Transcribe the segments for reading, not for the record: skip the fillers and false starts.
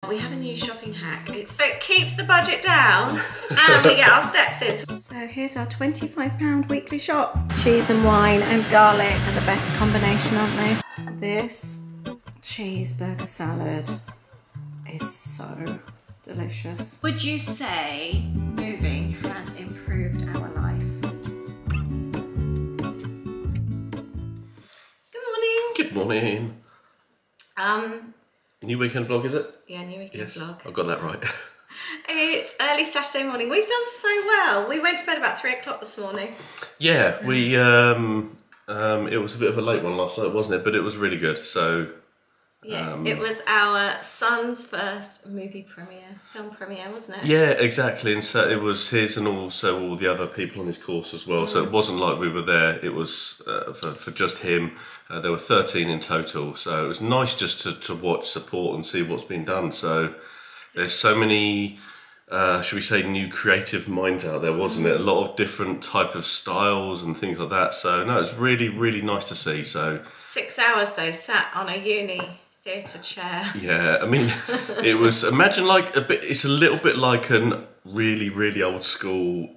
We have a new shopping hack. It keeps the budget down and we get our steps in. So here's our £25 weekly shop. Cheese and wine and garlic are the best combination, aren't they? This cheeseburger salad is so delicious. Would you say moving has improved our life? Good morning. Good morning. New weekend vlog, is it? Yeah, new weekend vlog. I've got that right. It's early Saturday morning. We've done so well. We went to bed about 3 o'clock this morning. Yeah, we it was a bit of a late one last night, wasn't it? But it was really good. So yeah, it was our son's first movie premiere, film premiere, wasn't it? yeah, exactly. And so it was his and also all the other people on his course as well. So it wasn't like we were there. It was for just him. There were 13 in total. So it was nice just to watch, support and see what's been done. So there's so many, should we say, new creative minds out there, wasn't it? A lot of different type of styles and things like that. So no, it's really, really nice to see. So 6 hours though, sat on a uni theatre chair. yeah, I mean, it was, imagine like a bit, it's a little bit like an really, really old school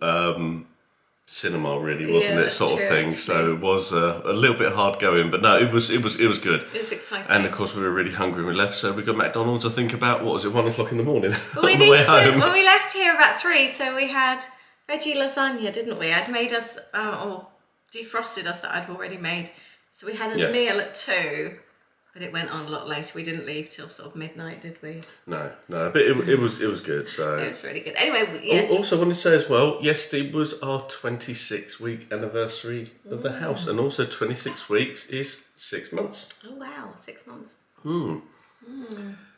cinema, really, wasn't it? Sort of thing. So it was a little bit hard going, but no, it was good. It was exciting. And of course we were really hungry when we left, so we got McDonald's. I think about, what was it, 1 o'clock in the morning? Well, we did too. Well, we left here about 3, so we had veggie lasagna, didn't we? I'd made us, or defrosted us that I'd already made. So we had a meal at 2. But it went on a lot later. We didn't leave till sort of midnight, did we? No, but it was good. So it was really good. Anyway, yes. Also wanted to say as well, yesterday was our 26-week anniversary of the house, and also 26 weeks is 6 months. Oh wow, 6 months.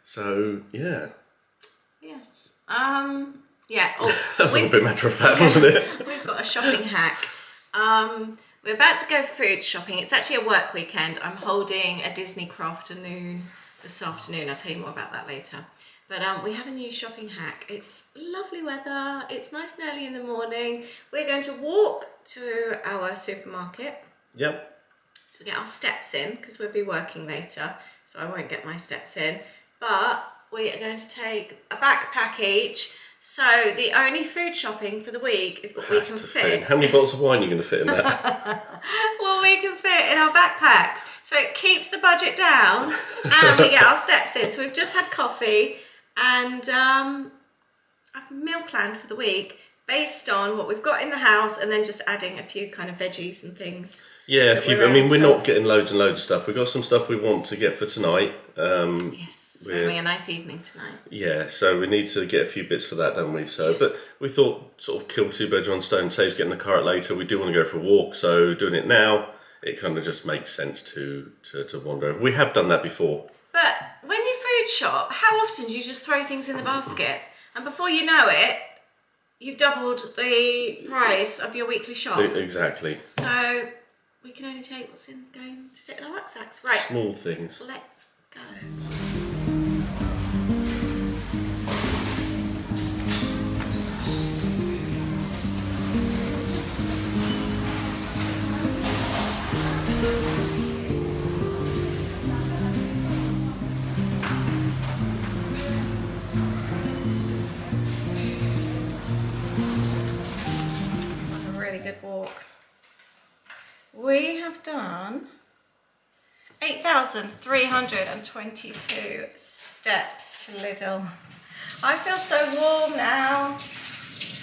So yeah. Yes. Yeah. Oh, that was a bit matter of fact, wasn't it? We've got a shopping hack. We're about to go food shopping. It's actually a work weekend. I'm holding a Disney Crafternoon this afternoon. I'll tell you more about that later. But we have a new shopping hack. It's lovely weather. It's nice and early in the morning. We're going to walk to our supermarket. Yep. So we get our steps in because we'll be working later. So I won't get my steps in. But we are going to take a backpack each. So the only food shopping for the week is what we can fit. How many bottles of wine are you going to fit in that? Well, we can fit in our backpacks. So it keeps the budget down and we get our steps in. So we've just had coffee and I've meal planned for the week based on what we've got in the house and then just adding a few kind of veggies and things. Yeah, I mean, we're not getting loads and loads of stuff. We've got some stuff we want to get for tonight. Yes. We're having a nice evening tonight. Yeah, so we need to get a few bits for that, don't we? So, but we thought sort of kill 2 birds with 1 stone, saves getting the car out later. We do want to go for a walk, so doing it now, it kind of just makes sense to wander over. We have done that before. But when you food shop, how often do you just throw things in the basket? And before you know it, you've doubled the price of your weekly shop. Exactly. So we can only take what's going to fit in our rucksacks. Right. Small things. Let's go. Good walk. We have done 8,322 steps to Lidl. I feel so warm now.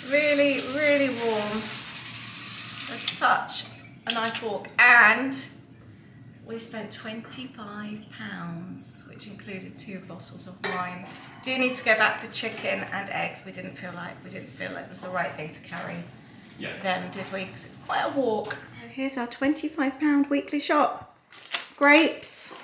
Really, really warm. It's such a nice walk. And we spent £25, which included 2 bottles of wine. Do need to go back for chicken and eggs. We didn't feel like it was the right thing to carry. Them, did we? Because it's quite a walk. Here's our £25 weekly shop. Grapes, a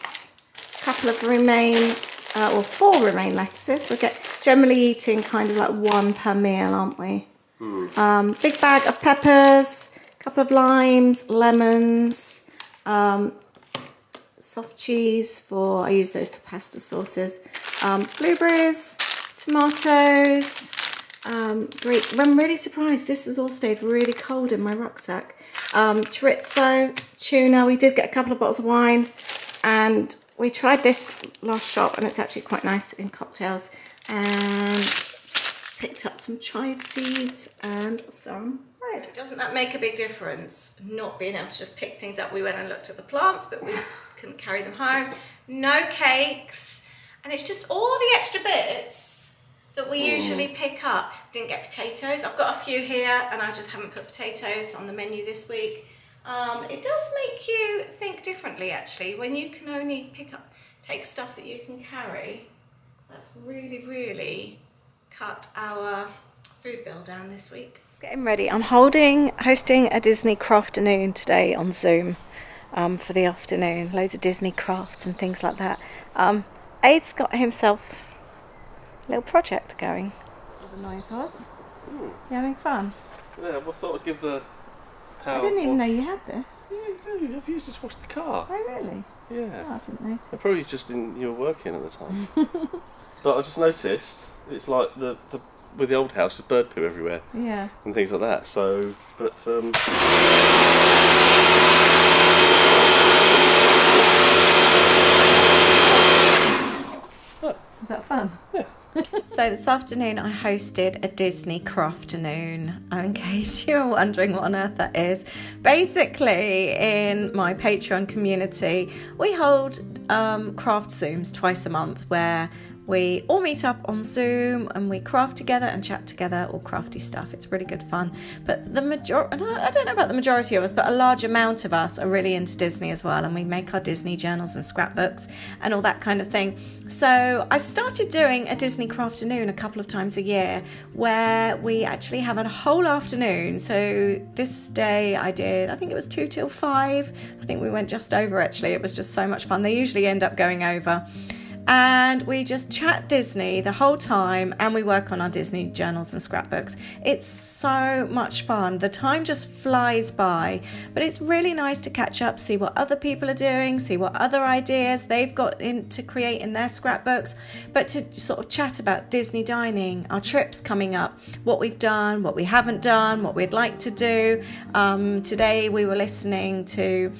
couple of romaine, or 4 romaine lettuces. We're generally eating kind of like 1 per meal, aren't we? Big bag of peppers, a couple of limes, lemons, soft cheese I use those for pasta sauces, blueberries, tomatoes. Great. I'm really surprised this has all stayed really cold in my rucksack. Chorizo, tuna. We did get a couple of bottles of wine and we tried this last shop and it's actually quite nice in cocktails. and picked up some chive seeds and some bread. Doesn't that make a big difference? Not being able to just pick things up. We went and looked at the plants, but we couldn't carry them home. No cakes. And it's just all the extra bits that we usually pick up. Didn't get potatoes. I've got a few here and I just haven't put potatoes on the menu this week. It does make you think differently actually when you can only take stuff that you can carry. That's really cut our food bill down this week. Getting ready. I'm hosting a Disney Crafternoon today on Zoom for the afternoon. Loads of Disney crafts and things like that. Aid's got himself a little project going. What the noise was? You having fun? Yeah, I thought I'd give the I didn't even know you had this. Yeah, you do. I've used it to wash the car. Oh, really? Yeah. Oh, I didn't notice. I probably just didn't. You were working at the time. But I just noticed it's like with the old house, there's bird poo everywhere. Yeah. And things like that. So, but. Was that fun? Yeah. So this afternoon I hosted a Disney Crafternoon. In case you're wondering what on earth that is, basically in my Patreon community we hold craft Zooms twice a month where we all meet up on Zoom and we craft together and chat together, all crafty stuff. It's really good fun. But the majority, I don't know about the majority of us, but a large amount of us are really into Disney as well. And we make our Disney journals and scrapbooks and all that kind of thing. So I've started doing a Disney Crafternoon a couple of times a year where we actually have a whole afternoon. So this day I think it was 2 till 5. I think we went just over actually. It was just so much fun. They usually end up going over. And we just chat Disney the whole time and we work on our Disney journals and scrapbooks. It's so much fun. The time just flies by, but it's really nice to catch up, see what other people are doing, see what other ideas they've got to create in their scrapbooks, but to sort of chat about Disney dining, our trips coming up, what we've done, what we haven't done, what we'd like to do. Today we were listening to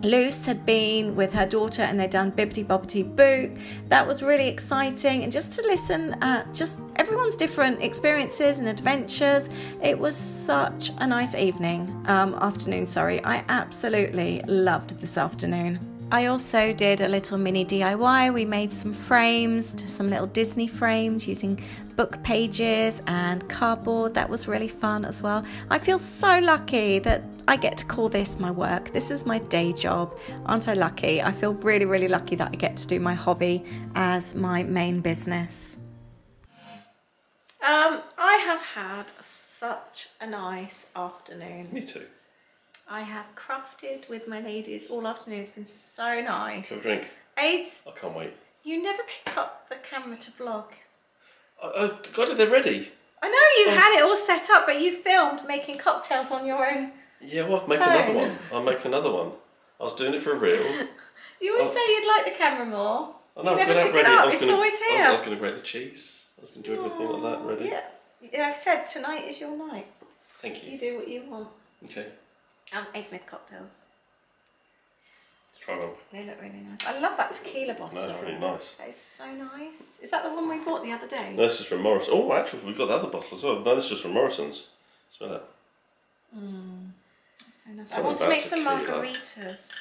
Luce had been with her daughter and they'd done Bibbidi Bobbidi Boo. That was really exciting, and just to listen at just everyone's different experiences and adventures. It was such a nice afternoon. I absolutely loved this afternoon. I also did a little mini DIY. We made some frames, some little Disney frames using book pages and cardboard. That was really fun as well. I feel so lucky that I get to call this my work. This is my day job. Aren't I lucky? I feel really lucky that I get to do my hobby as my main business. I have had such a nice afternoon. Me too. I have crafted with my ladies all afternoon. It's been so nice. Have a drink. Aids, I can't wait. you never pick up the camera to vlog. I got it, they're ready. I know you had it all set up, but you filmed making cocktails on your own. Yeah, well, make phone. another one. I'll make another one. I was doing it for real. You always say you'd like the camera more. I know, you never pick it up. It's always here. I was going to grate the cheese. I was going to do everything like that ready. Yeah, I've said tonight is your night. Thank you. You do what you want. Okay. Aids made cocktails. Try one. They look really nice. I love that tequila bottle. No, it's really nice. That is so nice. Is that the one we bought the other day? No, this is from Morrison. Oh, actually, we've got the other bottle as well. No, this is from Morrison's. Smell that. That's so nice. I Something want to about make some tequila. margaritas.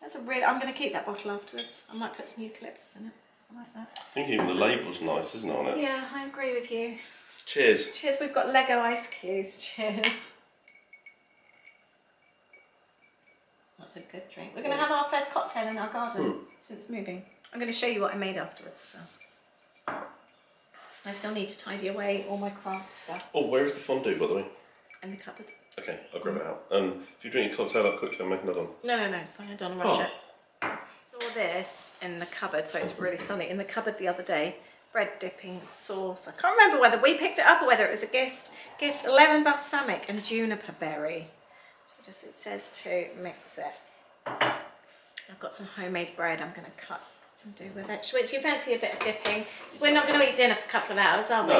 I'm going to keep that bottle afterwards. I might put some eucalyptus in it. I like that. I think even the label's nice, isn't it, on it? Yeah, I agree with you. Cheers. Cheers, we've got Lego ice cubes. Cheers. That's a good drink. We're going to have our first cocktail in our garden since moving. I'm going to show you what I made afterwards as well. I still need to tidy away all my craft stuff. Oh, where is the fondue, by the way? In the cupboard. Okay, I'll grab it out. And if you drink your cocktail up quickly, I'll make another one. No, it's fine. I don't want to rush it. Saw this in the cupboard, so it's really sunny. In the cupboard the other day, bread dipping sauce. I can't remember whether we picked it up or whether it was a gift. Lemon balsamic and juniper berry. So it says to mix it. I've got some homemade bread I'm going to cut and do with it. Which you fancy a bit of dipping? We're not going to eat dinner for a couple of hours, are we?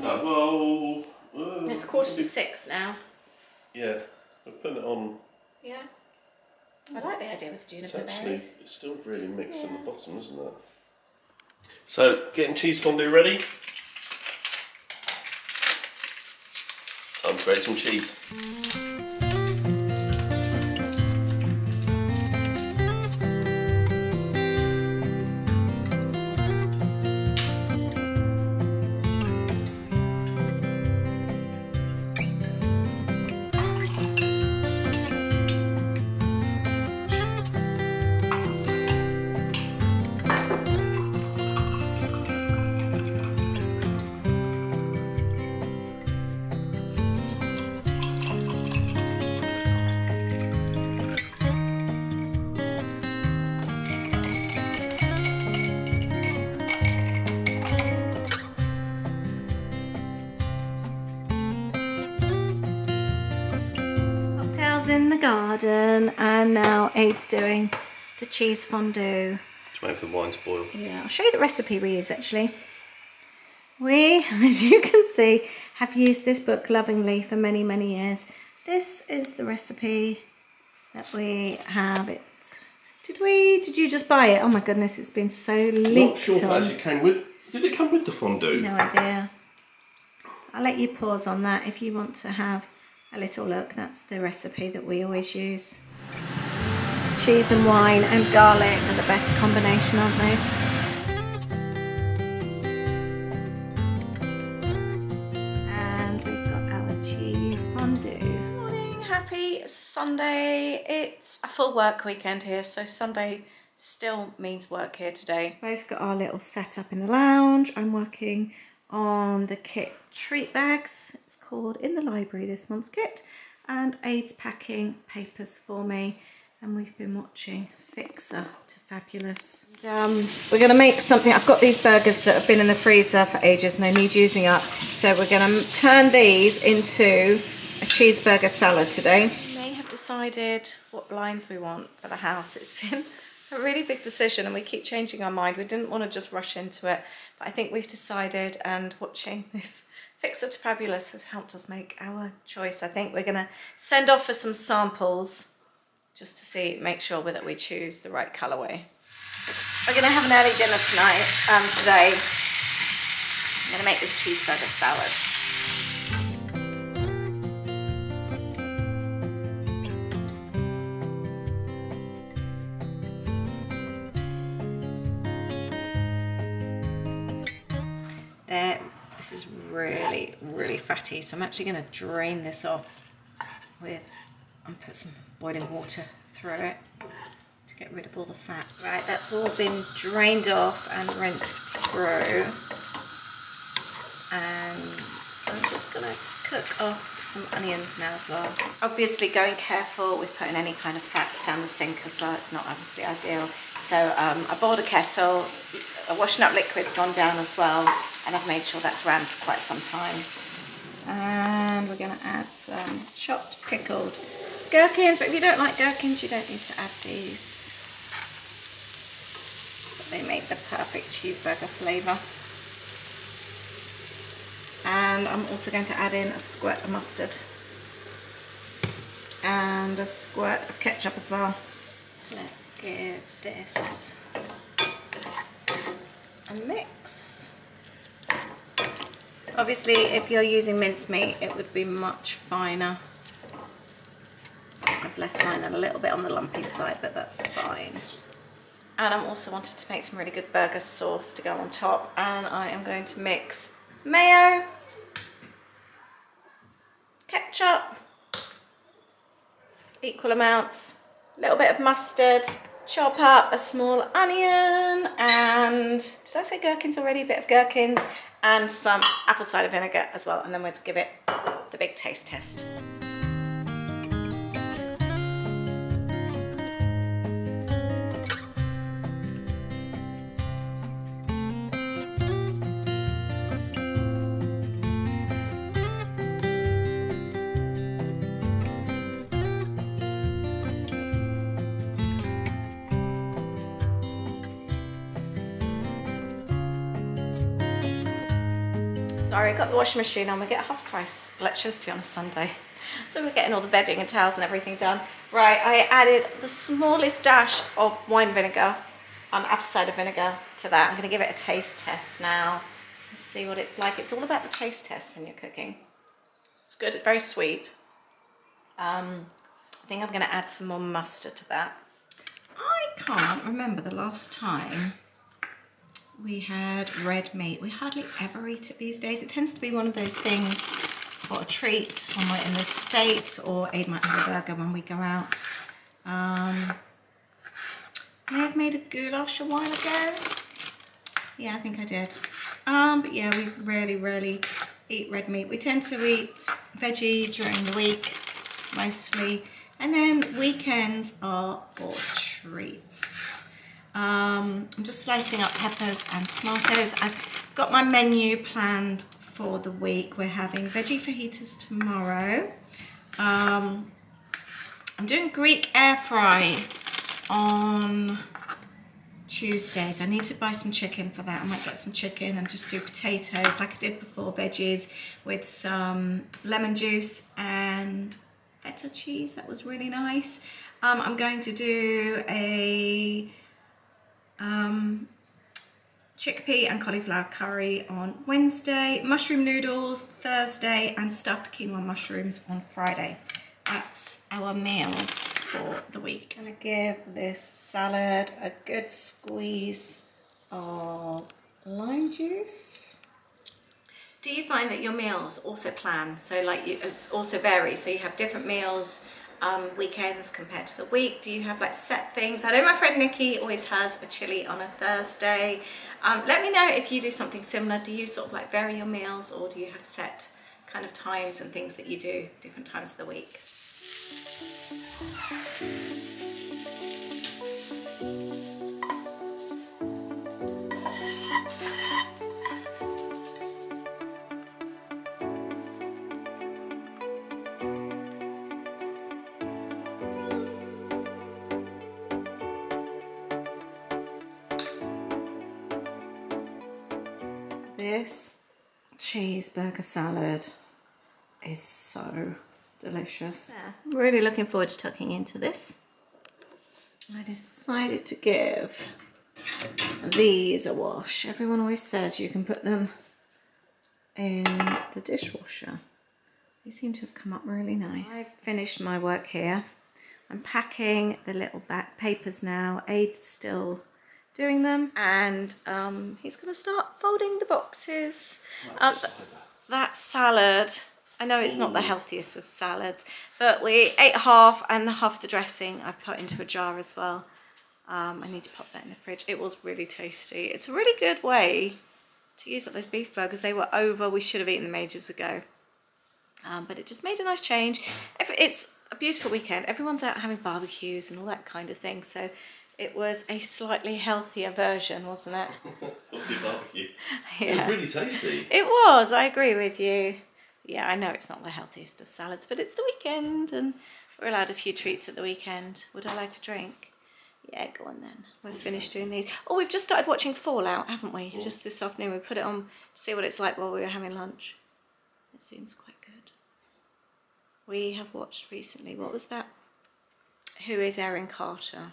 No. Well, it's 5:45 now. Yeah, we're putting it on. Yeah. I like the idea with the juniper berries. It's still really mixed in the bottom, isn't it? So, getting cheese fondue ready. Time to grate some cheese. In the garden, and now Aid's doing the cheese fondue. Just waiting for the wine to boil. Yeah, I'll show you the recipe we use actually. We, as you can see, have used this book lovingly for many, many years. This is the recipe that we have. Did you just buy it? Oh my goodness, it's been so leaked. Not sure if it actually came with, did it come with the fondue? No idea. I'll let you pause on that if you want to have a little look. That's the recipe that we always use. Cheese and wine and garlic are the best combination, aren't they? And we've got our cheese fondue. Good morning, happy Sunday. It's a full work weekend here, so Sunday still means work here today. Both got our little setup in the lounge. I'm working on the kit treat bags. It's called In the Library, this month's kit, and Aid's packing papers for me, and we've been watching Fixer to Fabulous. We're going to make something. I've got these burgers that have been in the freezer for ages and they need using up, so we're going to turn these into a cheeseburger salad today. We may have decided what blinds we want for the house. It's been a really big decision and we keep changing our mind. We didn't want to just rush into it, but I think we've decided, and watching this Fixer to Fabulous has helped us make our choice. I think we're going to send off for some samples just to see, make sure that we choose the right colourway. We're going to have an early dinner tonight, today. I'm going to make this cheeseburger salad. This is really, really fatty, so I'm actually going to drain this off with, and put some boiling water through it to get rid of all the fat. Right, that's all been drained off and rinsed through, and I'm just going to cook off some onions now as well. Obviously going careful with putting any kind of fats down the sink as well. It's not obviously ideal. So I boiled a kettle, a washing up liquid's gone down as well, and I've made sure that's ran for quite some time. And we're going to add some chopped pickled gherkins, but if you don't like gherkins you don't need to add these. But they make the perfect cheeseburger flavour. And I'm also going to add in a squirt of mustard and a squirt of ketchup as well. Let's give this a mix. Obviously if you're using mincemeat it would be much finer. I've left mine a little bit on the lumpy side, but that's fine. And I'm also wanted to make some really good burger sauce to go on top, and I am going to mix mayo, ketchup, equal amounts, a little bit of mustard, chop up a small onion, and did I say gherkins already? A bit of gherkins and some apple cider vinegar as well, and then we'll give it the big taste test. Sorry, got the washing machine on. We get half price electricity on a Sunday. So we're getting all the bedding and towels and everything done. Right, I added the smallest dash of wine vinegar apple cider vinegar to that. I'm going to give it a taste test now. Let's see what it's like. It's all about the taste test when you're cooking. It's good. It's very sweet. I think I'm going to add some more mustard to that. I can't remember the last time we had red meat. We hardly ever eat it these days. It tends to be one of those things for a treat when we're in the States, or Aid might have a burger when we go out. I have made a goulash a while ago. Yeah, I think I did. But yeah, we rarely eat red meat. We tend to eat veggie during the week, mostly. And then weekends are for treats. I'm just slicing up peppers and tomatoes. I've got my menu planned for the week. We're having veggie fajitas tomorrow. I'm doing Greek air fry on Tuesdays. I need to buy some chicken for that. I might get some chicken and just do potatoes like I did before, veggies with some lemon juice and feta cheese. That was really nice. I'm going to do a chickpea and cauliflower curry on Wednesday, mushroom noodles Thursday, and stuffed quinoa mushrooms on Friday. That's our meals for the week. I'm gonna give this salad a good squeeze of lime juice. Do you find that your meals also plan? So like it's also vary, so you have different meals weekends compared to the week? Do you have like set things? I know my friend Nikki always has a chili on a Thursday. Let me know if you do something similar. Do you sort of like vary your meals, or do you have set kind of times and things that you do different times of the week? This cheeseburger salad is so delicious. Yeah. Really looking forward to tucking into this. I decided to give these a wash. Everyone always says you can put them in the dishwasher. They seem to have come up really nice. I've finished my work here. I'm packing the little back papers now. Aid's still doing them, and he's going to start folding the boxes. That salad, I know it's not the healthiest of salads, but we ate half, and half the dressing I've put into a jar as well. I need to pop that in the fridge. It was really tasty. It's a really good way to use up those beef burgers. They were over. We should have eaten them ages ago. But it just made a nice change. It's a beautiful weekend. Everyone's out having barbecues and all that kind of thing. So it was a slightly healthier version, wasn't it? Healthy barbecue. Yeah. It was really tasty. It was, I agree with you. Yeah, I know it's not the healthiest of salads, but it's the weekend and we're allowed a few treats at the weekend. Would I like a drink? Yeah, go on then. We've finished doing these. Oh, we've just started watching Fallout, haven't we? Just this afternoon. We put it on to see what it's like while we were having lunch. It seems quite good. We have watched recently, what was that? Who is Erin Carter?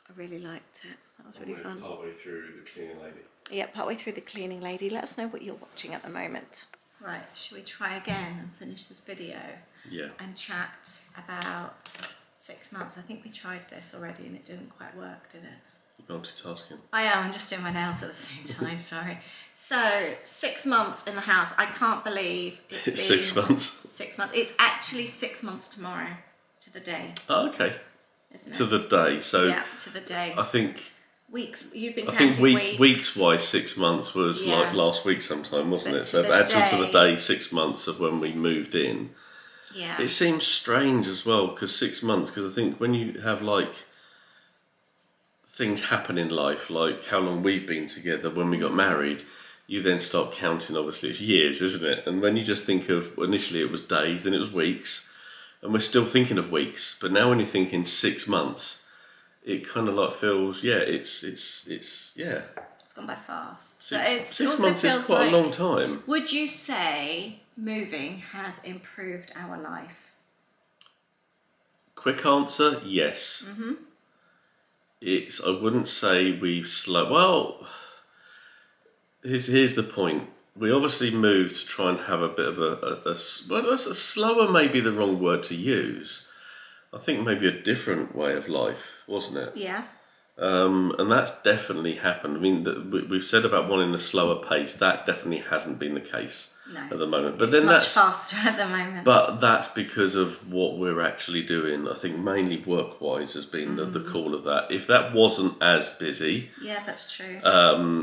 I really liked it. That was really fun. Partway through The Cleaning Lady. Yeah, partway through The Cleaning Lady. Let us know what you're watching at the moment. Right, should we try again and finish this video? Yeah. And chat about 6 months. I think we tried this already and it didn't quite work, did it? You're multitasking. I am, I'm just doing my nails at the same time, sorry. So, 6 months in the house. I can't believe it's been 6 months. 6 months. It's actually 6 months tomorrow to the day. Oh, okay. Isn't it? To the day. So yeah, to the day. I think weeks. You've been I counting think weeks wise 6 months was like last week sometime, wasn't But it? So to actually to the the day 6 months of when we moved in. Yeah. It seems strange as well because 6 months, because I think when you have like things happen in life, like how long we've been together, when we got married, you then start counting, obviously it's years, isn't it? And when you just think of, initially it was days, then it was weeks, and we're still thinking of weeks, but now when you're thinking 6 months, it kind of like feels, yeah, it's yeah. It's gone by fast. Six months is quite a long time. Would you say moving has improved our life? Quick answer, yes. I wouldn't say we've slowed. Well, here's the point. We obviously moved to try and have a bit of a slower, maybe the wrong word to use. I think maybe a different way of life, wasn't it? Yeah. And that's definitely happened. I mean, we've said about wanting a slower pace. That definitely hasn't been the case at the moment. But it's then much faster at the moment. But that's because of what we're actually doing. I think mainly work-wise has been the call of that. If that wasn't as busy... Yeah, that's true.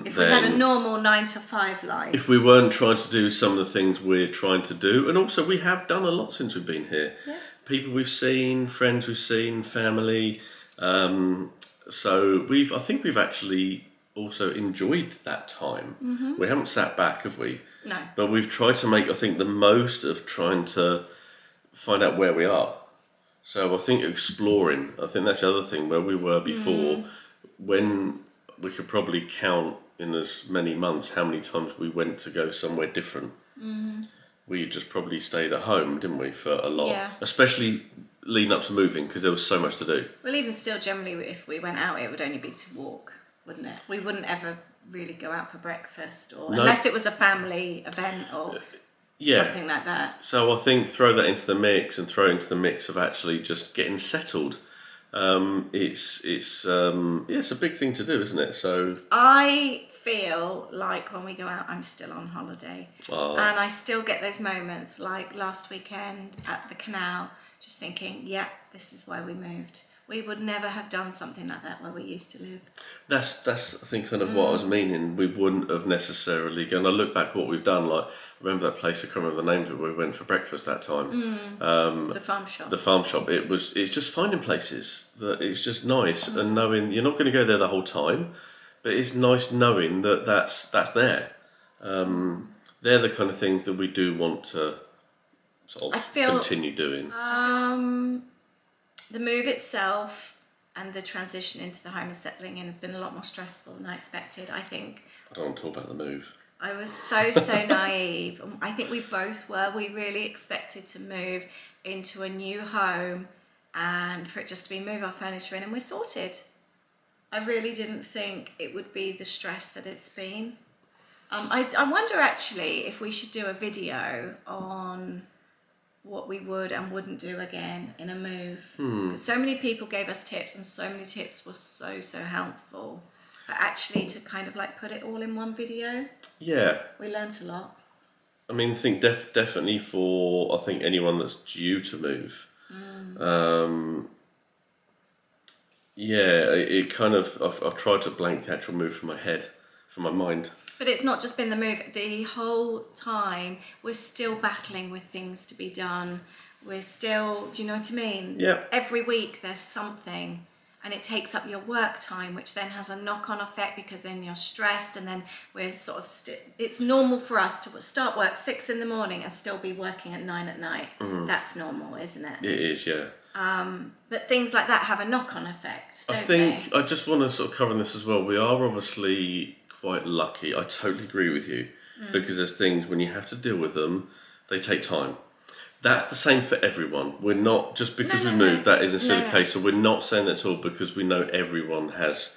If we had a normal 9 to 5 life. If we weren't trying to do some of the things we're trying to do, and also we have done a lot since we've been here. Yeah. People we've seen, friends we've seen, family... So I think we've actually also enjoyed that time. We haven't sat back, have we? No. But we've tried to make, I think, the most of trying to find out where we are. So I think exploring, I think that's the other thing, where we were before, when we could probably count in as many months how many times we went to go somewhere different. We just probably stayed at home, didn't we, for a lot? Yeah. Especially leading up to moving, because there was so much to do. Well, even still, generally, if we went out, it would only be to walk, wouldn't it? We wouldn't ever really go out for breakfast, or unless it was a family event or something like that. So I think throw that into the mix, and throw into the mix of actually just getting settled. It's a big thing to do, isn't it? So I feel like when we go out, I'm still on holiday, and I still get those moments like last weekend at the canal, just thinking, yeah, this is why we moved. We would never have done something like that where we used to live. That's I think kind of what I was meaning. We wouldn't have necessarily. And I look back what we've done. Like, remember that place? I can't remember the name of it. Where we went for breakfast that time. The farm shop. The farm shop. It's just finding places that it's just nice, and knowing you're not going to go there the whole time, but it's nice knowing that that's there. They're the kind of things that we do want to sort of continue doing. The move itself and the transition into the home and settling in has been a lot more stressful than I expected, I think. I don't want to talk about the move. I was so naive. I think we both were. We really expected to move into a new home and for it just to be move our furniture in and we're sorted. I really didn't think it would be the stress that it's been. I wonder actually if we should do a video on what we would and wouldn't do again in a move. So many people gave us tips and so many tips were so helpful. But actually to kind of like put it all in one video, we learnt a lot. I mean, I think definitely for, I think anyone that's due to move, it kind of, I've tried to blank the actual move from my head, from my mind. But it's not just been the move. The whole time, we're still battling with things to be done. We're still, do you know what I mean? Yeah. Every week there's something and it takes up your work time, which then has a knock-on effect because then you're stressed and then we're sort of, it's normal for us to start work 6 in the morning and still be working at 9 at night. That's normal, isn't it? It is, yeah. But things like that have a knock-on effect, don't they? I just want to sort of cover this as well. We are obviously quite lucky. I totally agree with you because there's things when you have to deal with them, they take time. That's the same for everyone. We're not just because we moved. That isn't necessarily the case. So we're not saying that at all because we know everyone has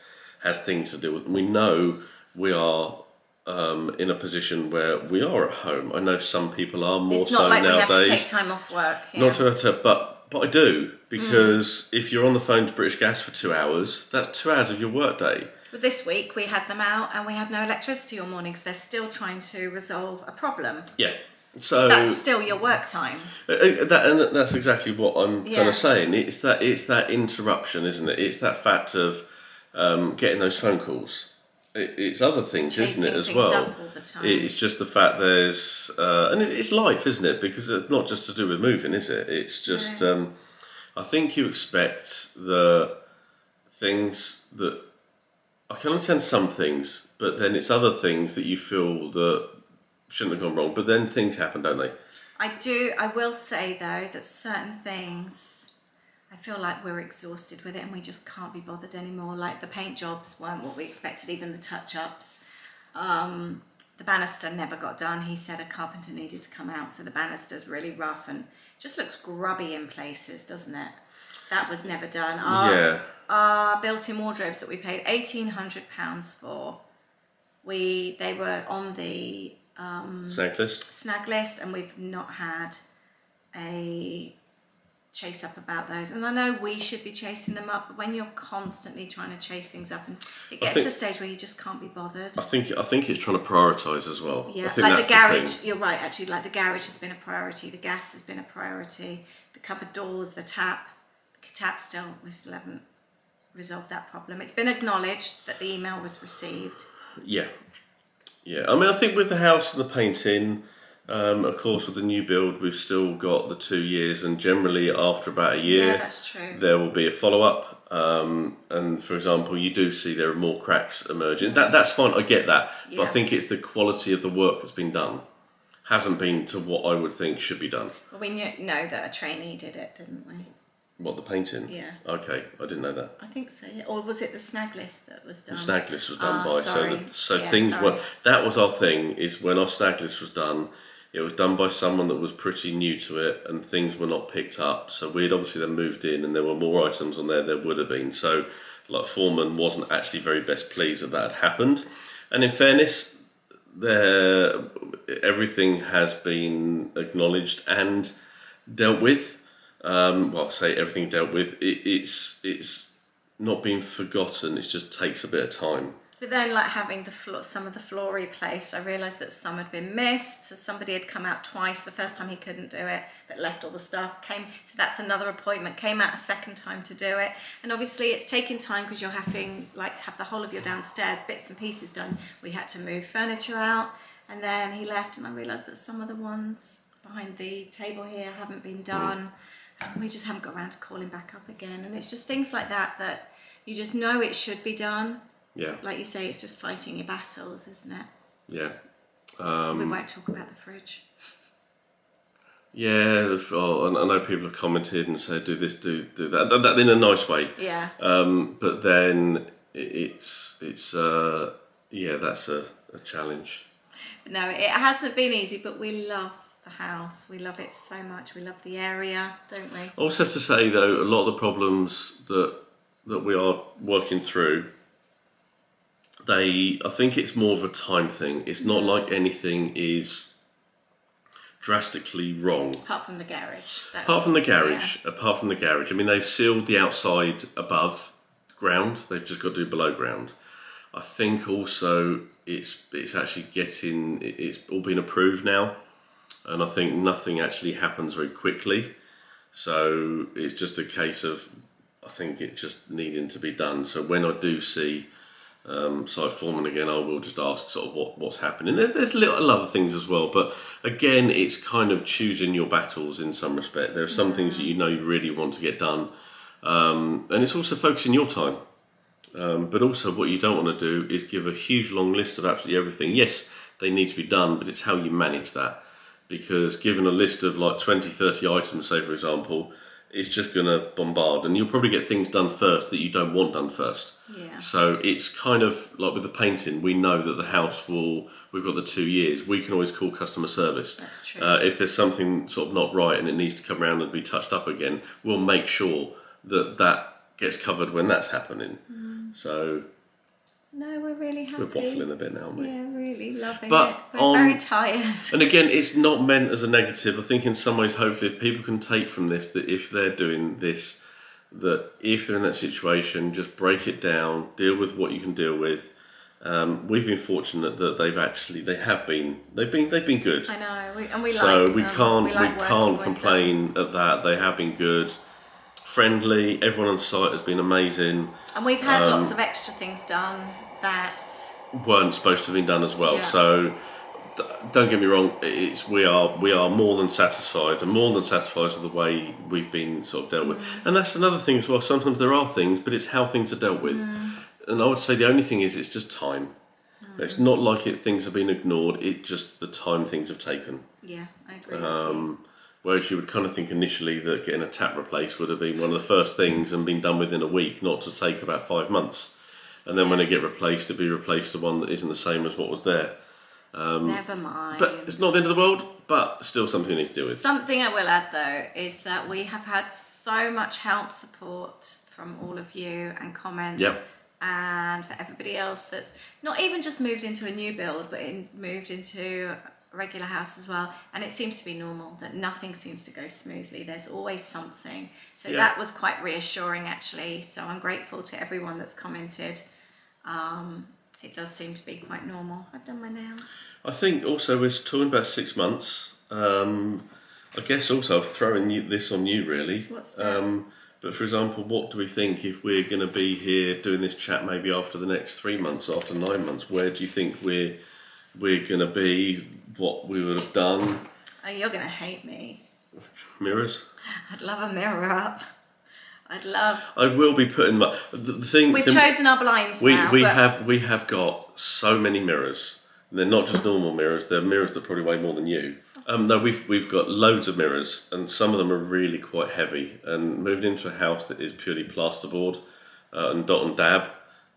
things to deal with. We know we are in a position where we are at home. I know some people are more so nowadays. It's not like we have to take time off work. Not to, but I do because if you're on the phone to British Gas for 2 hours, that's 2 hours of your work day. But this week we had them out and we had no electricity all morning because they're still trying to resolve a problem. Yeah. So that's still your work time. And that's exactly what I'm kind of saying. It's that interruption, isn't it? It's that fact of getting those phone calls. It's other things, isn't it, as well? Up all the time. It's just the fact there's and it's life, isn't it? Because it's not just to do with moving, is it? It's just I think you expect the things that I can understand some things, but then it's other things that you feel that shouldn't have gone wrong. But then things happen, don't they? I will say though that certain things, I feel like we're exhausted with it and we just can't be bothered anymore. Like the paint jobs weren't what we expected, even the touch-ups. The banister never got done. He said a carpenter needed to come out, so the banister's really rough and just looks grubby in places, doesn't it? That was never done. our built-in wardrobes that we paid £1,800 for, they were on the snag list, and we've not had a chase up about those. And I know we should be chasing them up, but when you're constantly trying to chase things up, and it gets to a stage where you just can't be bothered. I think it's trying to prioritise as well. Yeah, like the garage. You're right, actually. Like the garage has been a priority. The gas has been a priority. The cupboard doors, the tap. The tap we still haven't resolved that problem. It's been acknowledged that the email was received. Yeah. I mean, I think with the house and the painting, of course, with the new build, we've still got the 2 years, and generally after about a year, that's true, there will be a follow-up. And for example, you do see there are more cracks emerging. That's fine, I get that. Yeah. But I think it's the quality of the work that's been done hasn't been to what I would think should be done. Well, we know that a trainee did it, didn't we? What, the painting? Yeah. Okay, I didn't know that. I think so, yeah. Or was it the snag list that was done? The snag list was done by. Sorry. That was our thing, is when our snag list was done, it was done by someone that was pretty new to it, and things were not picked up. So we'd obviously then moved in, and there were more items on there would have been. So, like, foreman wasn't actually very best pleased that had happened. And in fairness, everything has been acknowledged and dealt with. Well, I say everything dealt with. It's not been forgotten. It just takes a bit of time. But then, like, having some of the floor replaced, I realised that some had been missed. So somebody had come out twice. The first time he couldn't do it, but left all the stuff. So that's another appointment. Came out a second time to do it. And obviously it's taking time because you're having, like, to have the whole of your downstairs bits and pieces done. We had to move furniture out, and then he left, and I realised that some of the ones behind the table here haven't been done. And we just haven't got around to calling back up again. And it's just things like that you just know it should be done. Yeah. Like you say, it's just fighting your battles, isn't it? Yeah. We won't talk about the fridge. Yeah, and I know people have commented and said, do this, do that in a nice way. Yeah. But then that's a challenge. No, it hasn't been easy, but we love the house. We love it so much. We love the area, don't we? I also have to say, though, a lot of the problems that we are working through, I think it's more of a time thing. It's not like anything is drastically wrong. Apart from the garage. Apart from the garage. I mean, they've sealed the outside above ground. They've just got to do below ground. I think also it's actually it's all been approved now. And I think nothing actually happens very quickly. So it's just a case of, I think it just needing to be done. So when I do see site foreman again, I will just ask sort of what's happening. There's little other things as well, but again, it's kind of choosing your battles in some respect. There are some things that you know you really want to get done, and it's also focusing your time. But also what you don't want to do is give a huge long list of absolutely everything. Yes, they need to be done, but it's how you manage that. Because given a list of like 20, 30 items, say for example, it's just going to bombard, and you'll probably get things done first that you don't want done first. Yeah. So it's kind of like with the painting, we know that the house we've got the 2 years, we can always call customer service. That's true. If there's something sort of not right and it needs to come around and be touched up again, we'll make sure that gets covered when that's happening. So... No, we're really happy. We're waffling a bit now, aren't we? Yeah, really loving it. We're very tired. And again, it's not meant as a negative. I think in some ways, hopefully, if people can take from this, that if they're doing this, that if they're in that situation, just break it down, deal with what you can deal with. We've been fortunate that they've been good. I know, we can't complain at that. They have been good. Friendly, everyone on site has been amazing. And we've had lots of extra things done that weren't supposed to have been done as well. Yeah. So don't get me wrong, we are more than satisfied, and more than satisfied with the way we've been sort of dealt with. And that's another thing as well. Sometimes there are things, but it's how things are dealt with. And I would say the only thing is it's just time. It's not like things have been ignored, it's just the time things have taken. Yeah, I agree. Whereas you would kind of think initially that getting a tap replaced would have been one of the first things and been done within a week, not to take about 5 months. And then when it get replaced, to be replaced to one that isn't the same as what was there. Never mind. But it's not the end of the world, but still something you need to deal with. Something I will add though is that we have had so much help, support from all of you and comments. Yep. And for everybody else that's not even just moved into a new build, but moved into a regular house as well. And it seems to be normal, that nothing seems to go smoothly. There's always something. So that was quite reassuring actually. So I'm grateful to everyone that's commented. It does seem to be quite normal. I've done my nails. I think also we're talking about 6 months. I guess also throwing this on you really. What's that? But for example, what do we think if we're going to be here doing this chat maybe after the next 3 months, after 9 months? Where do you think we're going to be? What we would have done? Oh, you're going to hate me. Mirrors? I'd love a mirror up. I will be putting the thing. We've chosen our blinds now. We have got so many mirrors. They're not just normal mirrors. They're mirrors that probably weigh more than you. No, we've got loads of mirrors, and some of them are really quite heavy. And moving into a house that is purely plasterboard and dot and dab.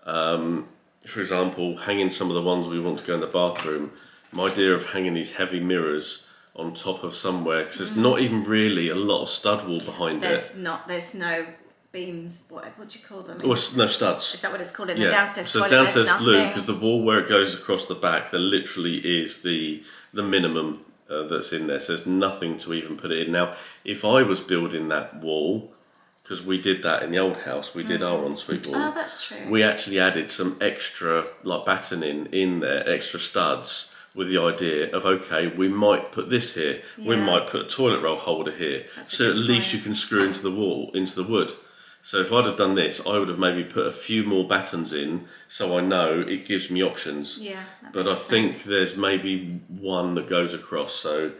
For example, hanging some of the ones we want to go in the bathroom. My idea of hanging these heavy mirrors on top of somewhere, because there's not even really a lot of stud wall behind There's no beams, what do you call them? Or no studs. Is that what it's called in the downstairs so toilet? So downstairs blue, because the wall where it goes across the back, there literally is the minimum that's in there. So there's nothing to even put it in. Now, if I was building that wall, because we did that in the old house, we did our ensuite wall. Oh, that's true. We actually added some extra, like battening in there, extra studs, with the idea of, okay, we might put this here, we might put a toilet roll holder here, so at least you can screw into the wall, into the wood. So if I'd have done this, I would have maybe put a few more battens in, so I know it gives me options. Yeah. But I think there's maybe one that goes across, so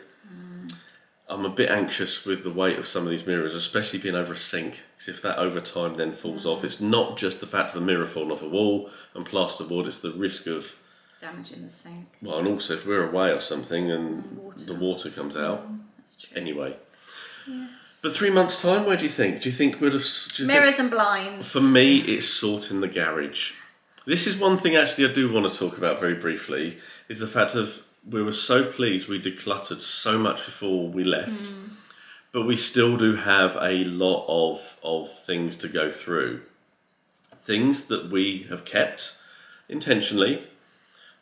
I'm a bit anxious with the weight of some of these mirrors, especially being over a sink, because if that over time then falls off, it's not just the fact of the mirror falling off a wall and plasterboard, it's the risk of damaging the sink. Well, and also if we're away or something and the water comes out. That's true. Anyway. Yes. But 3 months' time, where do you think? Do you think we'd have... Mirrors and blinds. For me, it's sorting the garage. This is one thing actually I do want to talk about very briefly, is the fact of we were so pleased we decluttered so much before we left, but we still do have a lot of things to go through. Things that we have kept intentionally.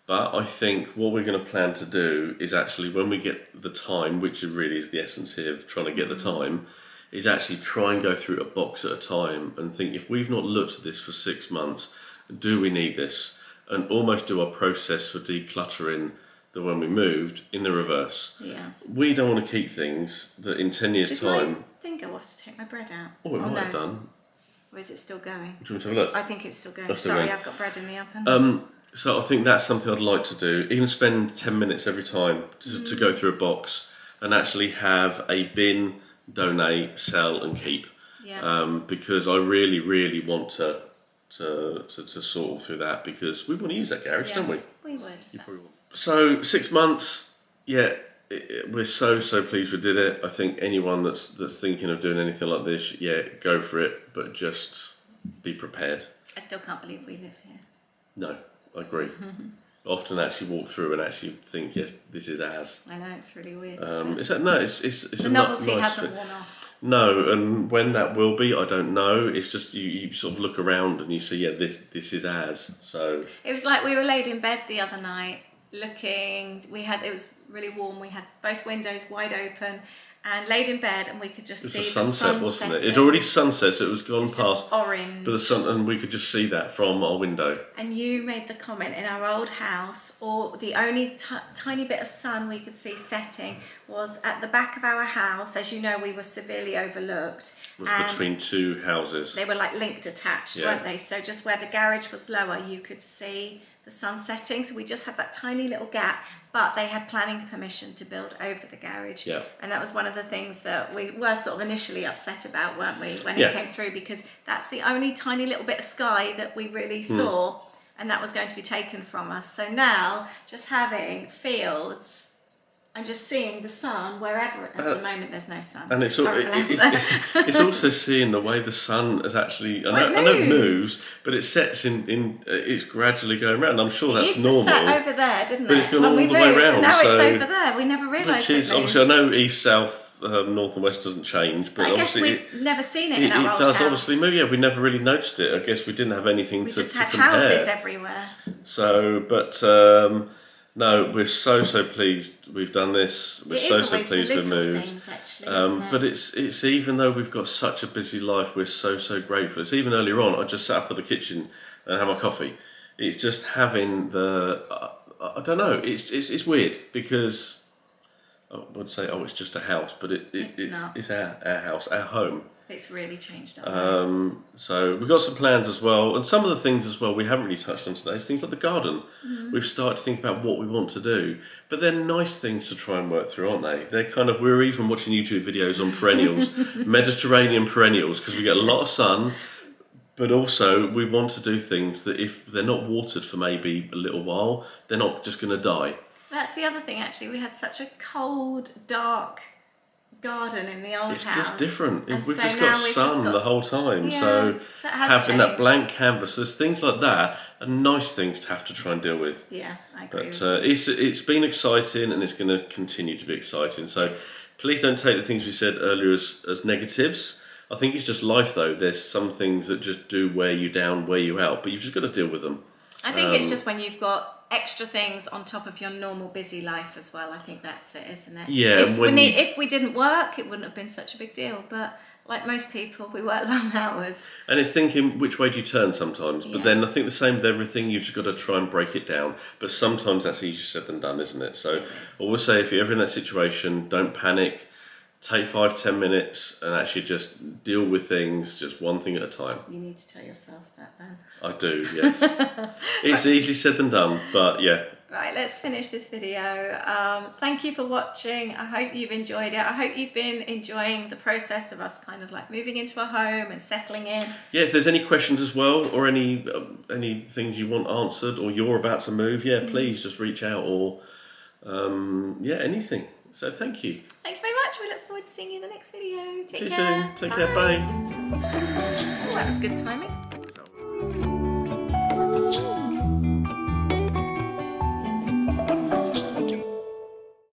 But I think what we're going to plan to do is actually, when we get the time, which really is the essence here of trying to get the time, is actually try and go through a box at a time and think, if we've not looked at this for 6 months, do we need this? And almost do our process for decluttering the when we moved in the reverse. Yeah. We don't want to keep things that in 10 years' time... Did my thing go off to take my bread out? Oh, it might have done. Or is it still going? Do you want to have a look? I think it's still going. That's still Sorry, going. I've got bread in the oven. So I think that's something I'd like to do, even spend 10 minutes every time to go through a box and actually have a bin, donate, sell and keep. Yeah. Because I really, really want to sort all through that, because we want to use that garage, don't we? We would. You probably will. So 6 months, we're so pleased we did it. I think anyone that's thinking of doing anything like this, go for it, but just be prepared. I still can't believe we live here. No. I agree. Often actually walk through and actually think, yes, this is ours. I know, it's really weird. It's the novelty nice hasn't worn off. No, and when that will be, I don't know. It's just you sort of look around and you see, this is ours. So it was like we were laid in bed the other night, looking. It was really warm. We had both windows wide open, and laid in bed, and we could just see the sunset, wasn't it? It already sunset, so it was gone past. Just orange. But the sun, and we could just see that from our window. And you made the comment, in our old house, or the only tiny bit of sun we could see setting was at the back of our house. As you know, we were severely overlooked. It was between two houses. They were like linked attached, weren't they? So just where the garage was lower, you could see the sun setting. So we just had that tiny little gap. But they had planning permission to build over the garage. Yeah. And that was one of the things that we were sort of initially upset about, weren't we, when it came through, because that's the only tiny little bit of sky that we really saw, and that was going to be taken from us. So now, just having fields and just seeing the sun wherever. At the moment, there's no sun. And it's also seeing the way the sun is actually. I know it moves, but it sets in. It's gradually going around. I'm sure that's normal. It used to set over there, didn't it? But it's gone all the way around. And now it's over there. We never realised. Which is obviously, I know east, south, north, and west doesn't change, but I guess we've never seen it in our old house. It does obviously move. Yeah, we never really noticed it. I guess we didn't have anything to compare. We just had houses everywhere. So, but. No, we're so pleased we've done this. We're so pleased we've moved. Things, actually, but it's even though we've got such a busy life, we're so grateful. It's even earlier on. I just sat up at the kitchen and had my coffee. It's just having the I don't know. It's weird because I would say it's just a house, but it's our house, our home. It's really changed our lives. So we've got some plans as well, and some of the things as well we haven't really touched on today is things like the garden. We've started to think about what we want to do, but they're nice things to try and work through, aren't they? They're kind of, we're even watching YouTube videos on perennials, Mediterranean perennials, because we get a lot of sun, but also we want to do things that if they're not watered for maybe a little while, they're not just going to die. That's the other thing actually, we had such a cold, dark garden in the old house. It's just different. We've just got sun the whole time. Yeah, so having that blank canvas, there's things like that are nice things to have to try and deal with. Yeah, I agree. But it's been exciting and it's going to continue to be exciting. So please don't take the things we said earlier as negatives. I think it's just life though. There's some things that just do wear you down, wear you out, but you've just got to deal with them. I think it's just when you've got extra things on top of your normal busy life as well. I think that's it, isn't it? Yeah. If we didn't work, it wouldn't have been such a big deal. But like most people, we work long hours. And it's thinking which way do you turn sometimes. But then I think the same with everything. You've just got to try and break it down. But sometimes that's easier said than done, isn't it? So I always say if you're ever in that situation, don't panic. Take 5-10 minutes and actually just deal with things, just one thing at a time. You need to tell yourself that then. I do, yes. It's easily said than done, but yeah. Right, let's finish this video. Thank you for watching. I hope you've enjoyed it. I hope you've been enjoying the process of us kind of like moving into a home and settling in. Yeah, if there's any questions as well, or any things you want answered, or you're about to move, please just reach out, or anything. So thank you. Thank you very much. We look forward to seeing you in the next video. See you soon. Take care. Bye. Oh, that was good timing.